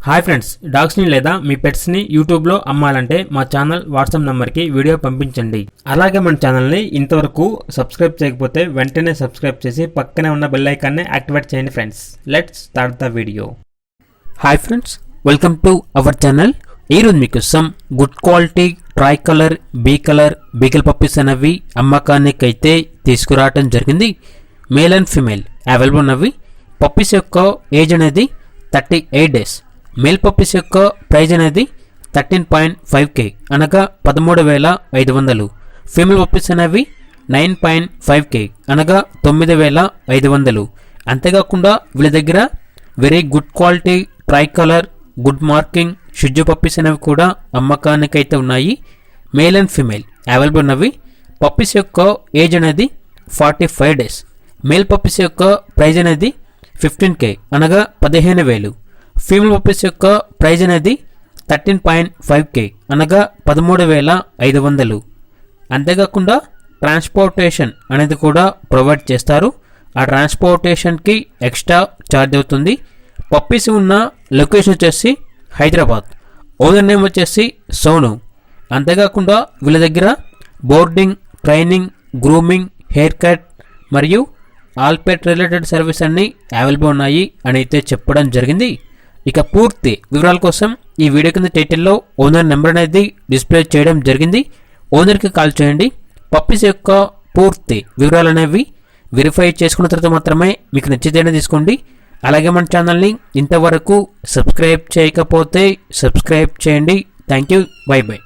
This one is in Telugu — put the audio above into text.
హాయ్ ఫ్రెండ్స్, డాగ్స్ని లేదా మీ పెట్స్ని యూట్యూబ్లో అమ్మాలంటే మా ఛానల్ వాట్సాప్ నెంబర్కి వీడియో పంపించండి. అలాగే మన ఛానల్ని ఇంతవరకు సబ్స్క్రైబ్ చేయకపోతే వెంటనే సబ్స్క్రైబ్ చేసి పక్కనే ఉన్న బెల్ ఐకాన్ని యాక్టివేట్ చేయండి friends. Let's start the video. Hi friends, welcome to our channel. ఈరోజు మీకోసం good quality tricolour bicolour beagle puppies అనేవి అమ్మకానికి అయితే తీసుకురావటం జరిగింది. మేల్ అండ్ ఫీమేల్ అవైలబుల్ ఉన్నవి. పప్పీస్ యొక్క ఏజ్ అనేది 38 డేస్. మేల్ పప్పీస్ యొక్క ప్రైజ్ అనేది 13.5K అనగా 13,500. ఫీమేల్ పప్పీస్ అనేవి 9.5K అనగా 9,500. అంతేకాకుండా వీళ్ళ దగ్గర very good quality try colour good marking Shih Tzu puppies అనేవి కూడా అమ్మకానికి అయితే ఉన్నాయి. మేల్ అండ్ ఫీమేల్ అవైలబుల్ ఉన్నవి. పప్పీస్ యొక్క ఏజ్ అనేది 45 డేస్. మేల్ పప్పీస్ యొక్క ప్రైజ్ అనేది 15K అనగా 15,000. ఫీమేల్ పప్పీస్ యొక్క ప్రైజ్ అనేది 13.5K అనగా 13,500. అంతేకాకుండా ట్రాన్స్పోర్టేషన్ అనేది కూడా ప్రొవైడ్ చేస్తారు. ఆ ట్రాన్స్పోర్టేషన్కి ఎక్స్ట్రా ఛార్జ్ అవుతుంది. పప్పీస్ ఉన్న లొకేషన్ వచ్చేసి హైదరాబాద్. ఓనర్ నేమ్ వచ్చేసి సోను. అంతేకాకుండా వీళ్ళ దగ్గర boarding, training, grooming, hair cut మరియు ఆల్ పెట్ రిలేటెడ్ సర్వీస్ అన్నీ అవైలబుల్ ఉన్నాయి అని అయితే చెప్పడం జరిగింది. ఇక పూర్తి వివరాల కోసం ఈ వీడియో కింద టైటిల్లో ఓనర్ నెంబర్ అనేది డిస్ప్లే చేయడం జరిగింది. ఓనర్కి కాల్ చేయండి. పప్పీస్ యొక్క పూర్తి వివరాలు అనేవి వెరిఫై చేసుకున్న తర్వాత మాత్రమే మీకు నచ్చితేనే తీసుకోండి. అలాగే మన ఛానల్ని ఇంతవరకు సబ్స్క్రైబ్ చేయకపోతే సబ్స్క్రైబ్ చేయండి. Thank you. By by.